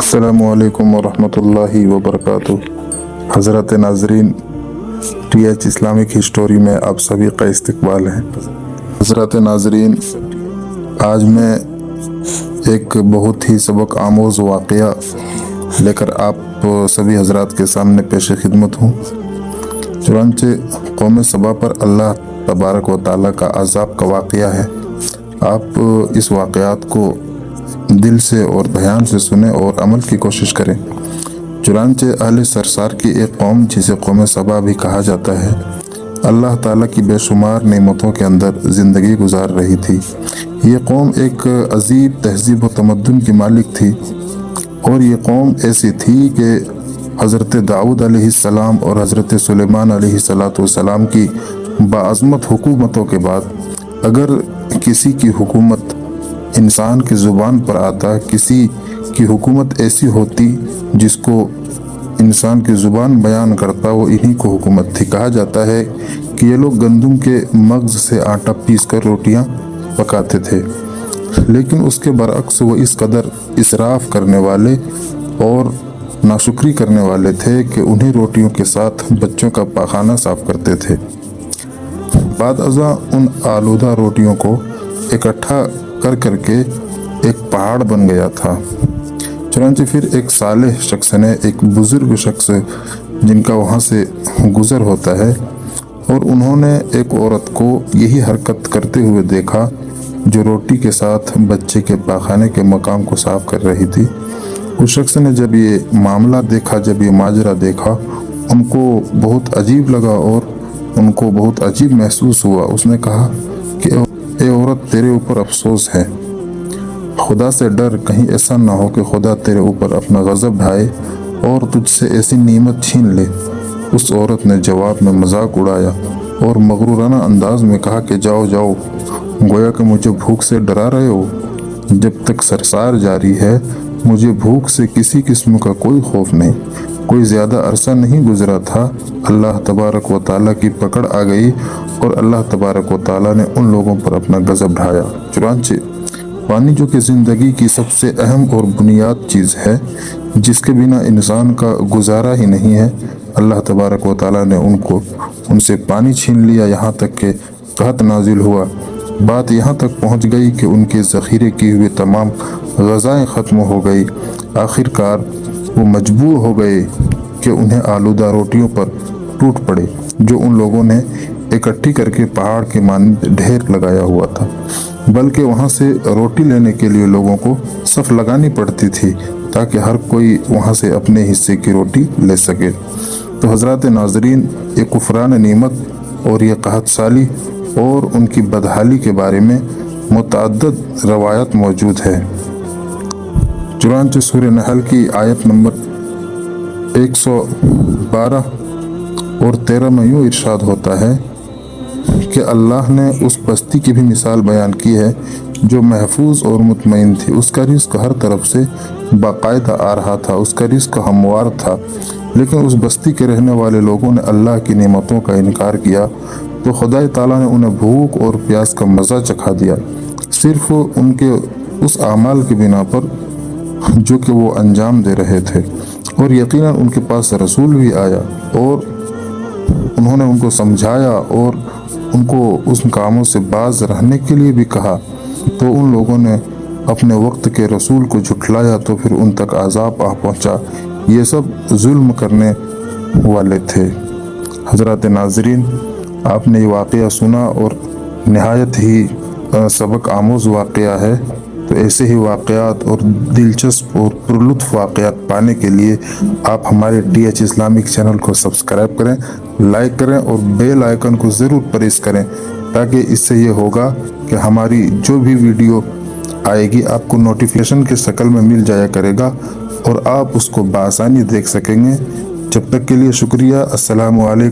अस्सलामुअलैकुम वरहमतुल्लाहि वबरकातुह। हज़रत नाज़रीन, TH इस्लामिक हिस्टोरी में आप सभी का इस्तकबाल है। हज़रत नाज़रीन, आज मैं एक बहुत ही सबक आमोज़ वाक़या लेकर आप सभी हज़रात के सामने पेश खिदमत हूँ। चुनांचे कौम सबा पर अल्लाह तबारक व तआला का अज़ाब का वाक़या है। आप इस वाक़यात को दिल से और ध्यान से सुने और अमल की कोशिश करें। चुनांचे अहले सरसार की एक कौम, जिसे कौम सबा भी कहा जाता है, अल्लाह ताला की बेशुमार नेमतों के अंदर ज़िंदगी गुजार रही थी। ये कौम एक अजीब तहज़ीब व तमद्दुन की मालिक थी, और ये कौम ऐसी थी कि हज़रत दाऊद अलैहिस्सलाम और हज़रत सुलेमान अलैहिस्सलाम की बाअज़मत हुकूमतों के बाद अगर किसी की हुकूमत इंसान की ज़ुबान पर आता, किसी की हुकूमत ऐसी होती जिसको इंसान की ज़ुबान बयान करता, वो इन्हीं को हुकूमत थी। कहा जाता है कि ये लोग गंदम के मगज़ से आटा पीस कर रोटियाँ पकाते थे, लेकिन उसके बरअक्स वो इस कदर इसराफ करने वाले और नाशुक्री करने वाले थे कि उन्हीं रोटियों के साथ बच्चों का पाखाना साफ करते थे। बाद अज़ा उन आलूदा रोटियों को इकट्ठा कर करके एक पहाड़ बन गया था। चुनांचे फिर एक सालेह शख्स ने, एक बुजुर्ग शख्स जिनका वहाँ से गुज़र होता है, और उन्होंने एक औरत को यही हरकत करते हुए देखा जो रोटी के साथ बच्चे के पाखाने के मकाम को साफ कर रही थी। उस शख्स ने जब ये मामला देखा, जब ये माजरा देखा, उनको बहुत अजीब लगा और उनको बहुत अजीब महसूस हुआ। उसने कहा कि ए औरत, तेरे ऊपर अफसोस है, खुदा से डर, कहीं ऐसा ना हो कि खुदा तेरे ऊपर अपना गज़ब ढाए और तुझसे ऐसी नेमत छीन ले। उस औरत ने जवाब में मजाक उड़ाया और मगरूराना अंदाज में कहा कि जाओ जाओ, गोया कि मुझे भूख से डरा रहे हो। जब तक सरसार जारी है, मुझे भूख से किसी किस्म का कोई खौफ नहीं। कोई ज़्यादा अरसा नहीं गुजरा था, अल्लाह तबारक व तआला की पकड़ आ गई और अल्लाह तबारक व तआला ने उन लोगों पर अपना गज़ब ढाया। चुनांचे पानी, जो कि ज़िंदगी की सबसे अहम और बुनियाद चीज़ है, जिसके बिना इंसान का गुजारा ही नहीं है, अल्लाह तबारक व तआला ने उनसे पानी छीन लिया। यहाँ तक कि कहत नाजिल हुआ, बात यहाँ तक पहुँच गई कि उनके ज़ख़ीरे किए हुए तमाम ग़ज़ाएँ ख़त्म हो गई। आखिरकार वो मजबूर हो गए कि उन्हें आलूदा रोटियों पर टूट पड़े, जो उन लोगों ने इकट्ठी करके पहाड़ के मानद ढेर लगाया हुआ था। बल्कि वहाँ से रोटी लेने के लिए लोगों को सफ़ लगानी पड़ती थी, ताकि हर कोई वहाँ से अपने हिस्से की रोटी ले सके। तो हज़रात नाज़रीन, ये कुफ़रान नेमत और ये कहत साली और उनकी बदहाली के बारे में मुतअद्दिद रवायत मौजूद है। चुनांचे सूरह नहल की आयत नंबर 112 और 13 में यूँ इरशाद होता है कि अल्लाह ने उस बस्ती की भी मिसाल बयान की है जो महफूज और मुतमईन थी। उसका रिज़्क हर तरफ से बाकायदा आ रहा था, उसका रिज़्क हमवार था, लेकिन उस बस्ती के रहने वाले लोगों ने अल्लाह की नेमतों का इनकार किया, तो खुदा ताला ने उन्हें भूख और प्यास का मज़ा चखा दिया, सिर्फ उनके उस आमाल की बिना पर जो कि वो अंजाम दे रहे थे। और यकीनन उनके पास रसूल भी आया और उन्होंने उनको समझाया और उनको उस कामों से बाज रहने के लिए भी कहा, तो उन लोगों ने अपने वक्त के रसूल को झुठलाया, तो फिर उन तक अज़ाब आ पहुंचा। ये सब जुल्म करने वाले थे। हज़रात नाज़रीन, आपने ये वाक़या सुना और नहायत ही सबक आमोज़ वाक़या है। तो ऐसे ही वाक़यात और दिलचस्प और पुरलुत्फ़ वाक़यात पाने के लिए आप हमारे TH इस्लामिक चैनल को सब्सक्राइब करें, लाइक करें और बेल आइकन को ज़रूर प्रेस करें, ताकि इससे ये होगा कि हमारी जो भी वीडियो आएगी आपको नोटिफिकेशन के शक्ल में मिल जाया करेगा और आप उसको बआसानी देख सकेंगे। जब तक के लिए शुक्रिया। अस्सलामु अलैकुम।